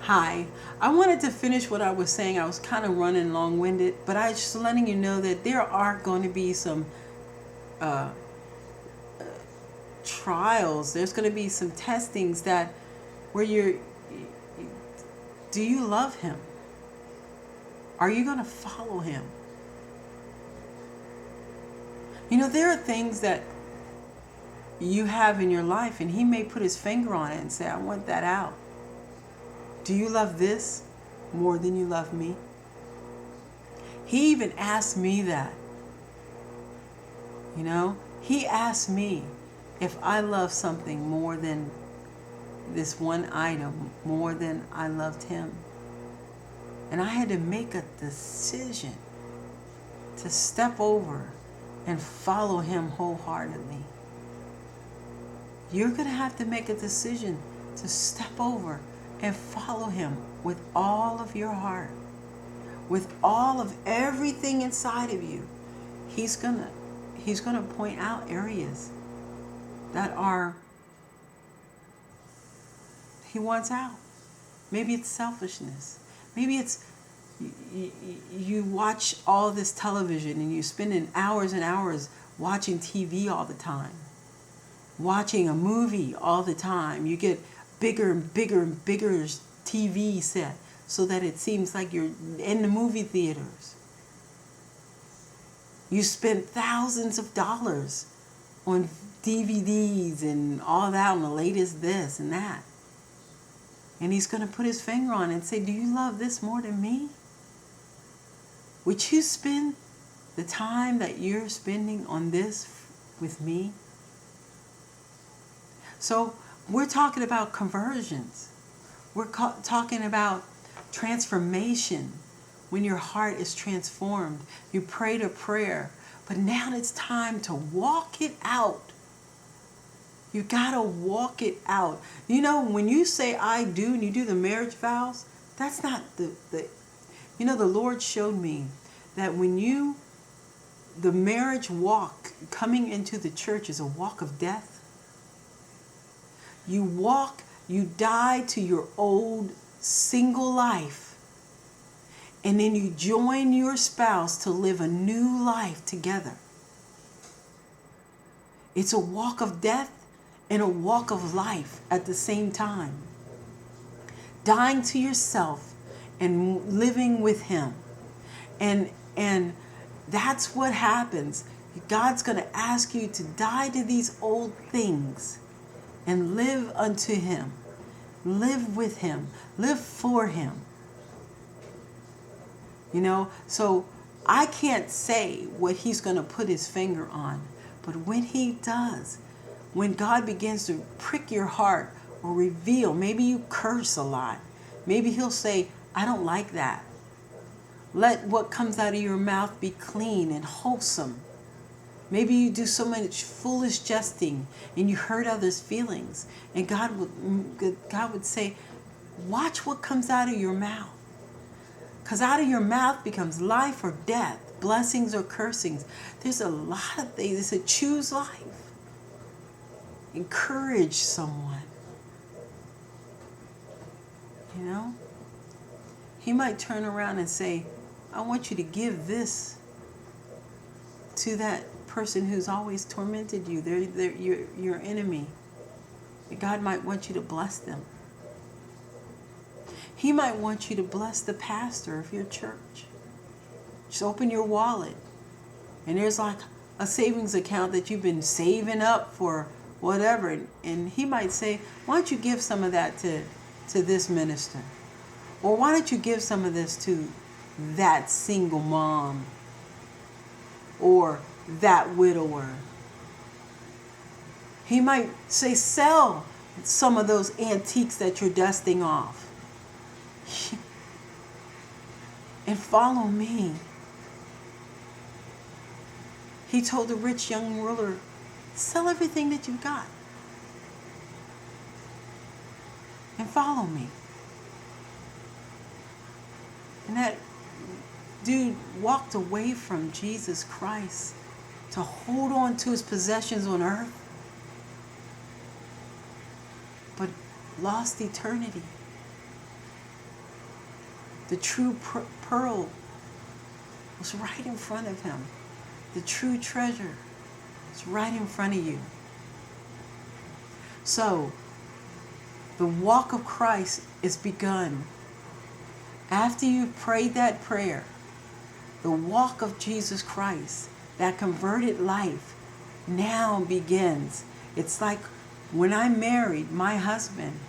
Hi. I wanted to finish what I was saying. I was kind of running long-winded, but I was just letting you know that there are going to be some uh, trials. There's going to be some testings that where do you love him? Are you going to follow him? You know, there are things that you have in your life and he may put his finger on it and say, I want that out. Do you love this more than you love me? He even asked me that. You know, he asked me if I love something more than this one item, more than I loved him. And I had to make a decision to step over and follow him wholeheartedly. You're going to have to make a decision to step over and follow him with all of your heart, with all of everything inside of you. He's gonna point out areas that he wants out. Maybe it's selfishness. Maybe it's you watch all this television and you spend hours and hours watching TV all the time, watching a movie all the time. You get bigger and bigger and bigger TV set so that it seems like you're in the movie theaters. You spend thousands of dollars on DVDs and all that, on the latest this and that. And he's going to put his finger on it and say, do you love this more than me? Would you spend the time that you're spending on this with me? So we're talking about conversions. We're talking about transformation. When your heart is transformed, you prayed a prayer, but now it's time to walk it out. You gotta walk it out. You know, when you say I do and you do the marriage vows, that's not the Lord showed me that when the marriage walk coming into the church is a walk of death. You die to your old single life, and then you join your spouse to live a new life together. It's a walk of death and a walk of life at the same time. Dying to yourself and living with him. And that's what happens. God's going to ask you to die to these old things and live unto him. Live with him. Live for him. You know, so I can't say what he's going to put his finger on. But when he does, when God begins to prick your heart or reveal, maybe you curse a lot. Maybe he'll say, I don't like that. Let what comes out of your mouth be clean and wholesome. Maybe you do so much foolish jesting and you hurt others' feelings. And God would say, watch what comes out of your mouth. Because out of your mouth becomes life or death, blessings or cursings. There's a lot of things. It's a choose life. Encourage someone. You know? He might turn around and say, I want you to give this to that person who's always tormented you. They're your enemy. God might want you to bless them. He might want you to bless the pastor of your church. Just open your wallet. And there's like a savings account that you've been saving up for whatever. And he might say, why don't you give some of that to this minister? Or why don't you give some of this to that single mom? Or that widower? He might say, sell some of those antiques that you're dusting off. And follow me. He told the rich young ruler, sell everything that you've got and follow me. And that dude walked away from Jesus Christ to hold on to his possessions on earth, but lost eternity. The true pearl was right in front of him. The true treasure is right in front of you. So, the walk of Christ is begun. After you've prayed that prayer, the walk of Jesus Christ, that converted life, now begins. It's like when I married my husband,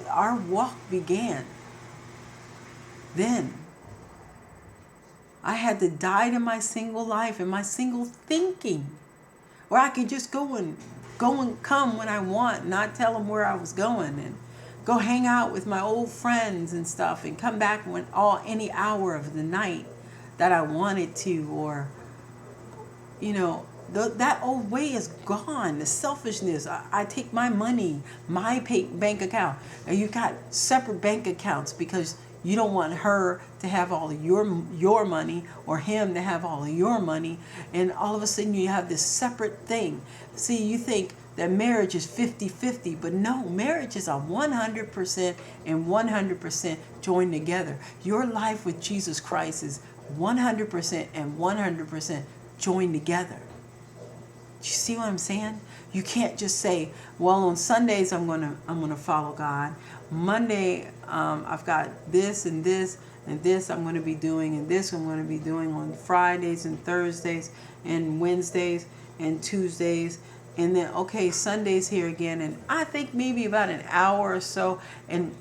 our walk began. Then I had to die to my single life and my single thinking, where I could just go and come when I want, not tell them where I was going, and go hang out with my old friends and stuff, and come back any hour of the night that I wanted to, or that old way is gone. The selfishness. I take my money, my bank account, and you got separate bank accounts because you don't want her to have all of your money, or him to have all of your money, and all of a sudden you have this separate thing. See, you think that marriage is 50-50, but no, marriage is a 100% and 100% joined together. Your life with Jesus Christ is 100% and 100% joined together. You see what I'm saying? You can't just say, well, on Sundays I'm gonna follow God. Monday I've got this and this and this I'm going to be doing, and this I'm going to be doing on Fridays and Thursdays and Wednesdays and Tuesdays, and then Sunday's here again. And I think maybe about an hour or so,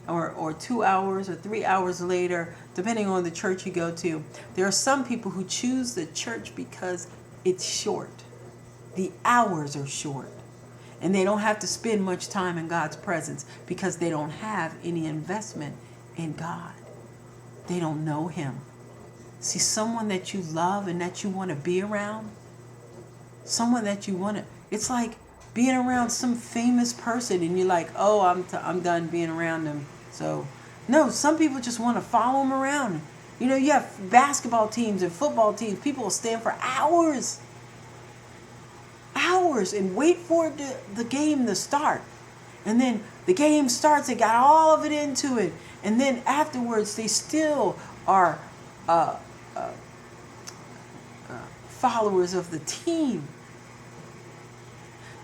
or 2 hours or 3 hours later, depending on the church you go to. There are some people who choose the church because it's short. The hours are short. And they don't have to spend much time in God's presence because they don't have any investment in God. They don't know Him. See, someone that you love and that you want to be around, someone that you want to, it's like being around some famous person and you're like, oh, I'm done being around them. So, no, some people just want to follow them around. You have basketball teams and football teams. People will stand for hours and wait for the game to start. And then the game starts, they got all of it into it. And then afterwards, they still are followers of the team.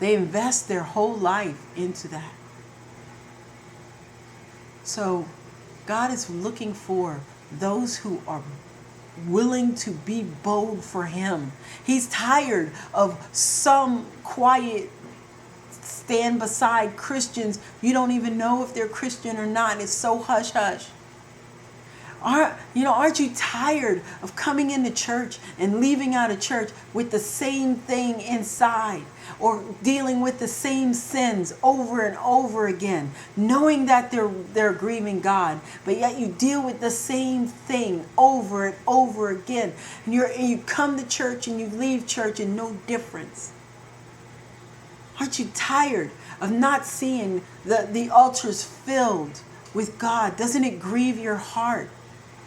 They invest their whole life into that. So God is looking for those who are willing to be bold for Him. He's tired of some quiet, stand beside Christians. You don't even know if they're Christian or not. It's so hush hush. Aren't you tired of coming into church and leaving out of church with the same thing inside, or dealing with the same sins over and over again, knowing that they're grieving God, but yet you deal with the same thing over and over again, and you come to church and you leave church and no difference? Aren't you tired of not seeing the altars filled with God? Doesn't it grieve your heart?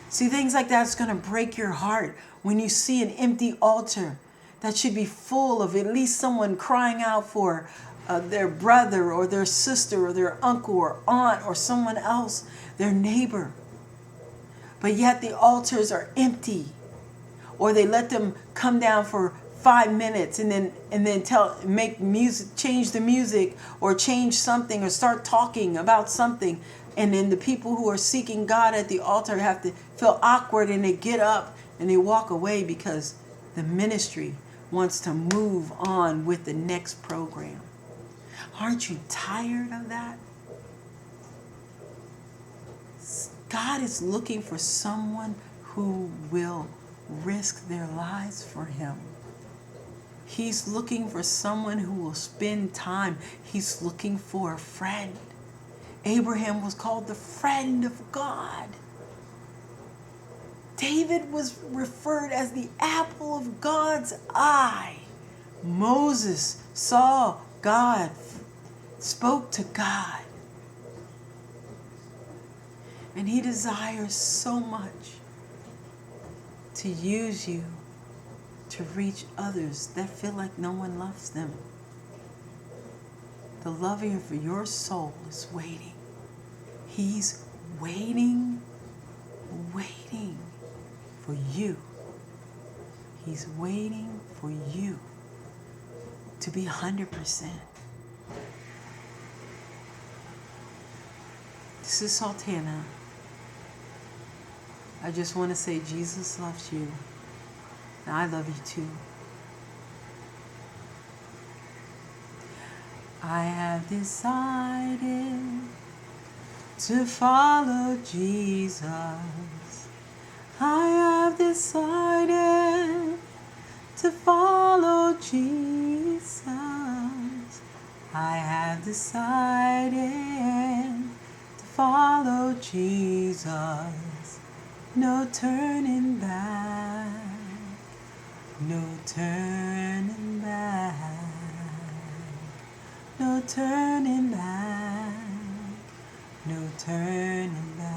See, things like that's going to break your heart when you see an empty altar that should be full of at least someone crying out for their brother or their sister or their uncle or aunt or someone else, their neighbor. But yet the altars are empty, or they let them come down for 5 minutes and then make music, change the music, or change something, or start talking about something. And then the people who are seeking God at the altar have to feel awkward, and they get up and they walk away because the ministry wants to move on with the next program. Aren't you tired of that? God is looking for someone who will risk their lives for Him. He's looking for someone who will spend time. He's looking for a friend. Abraham was called the friend of God. David was referred as the apple of God's eye. Moses saw God, spoke to God. And He desires so much to use you to reach others that feel like no one loves them. The lover of your soul is waiting. He's waiting for you. He's waiting for you to be 100%. This is Sultana. I just want to say Jesus loves you, and I love you too. I have decided to follow Jesus. I have decided to follow Jesus. I have decided to follow Jesus. No turning back. No turning back. No turning back. No turning back.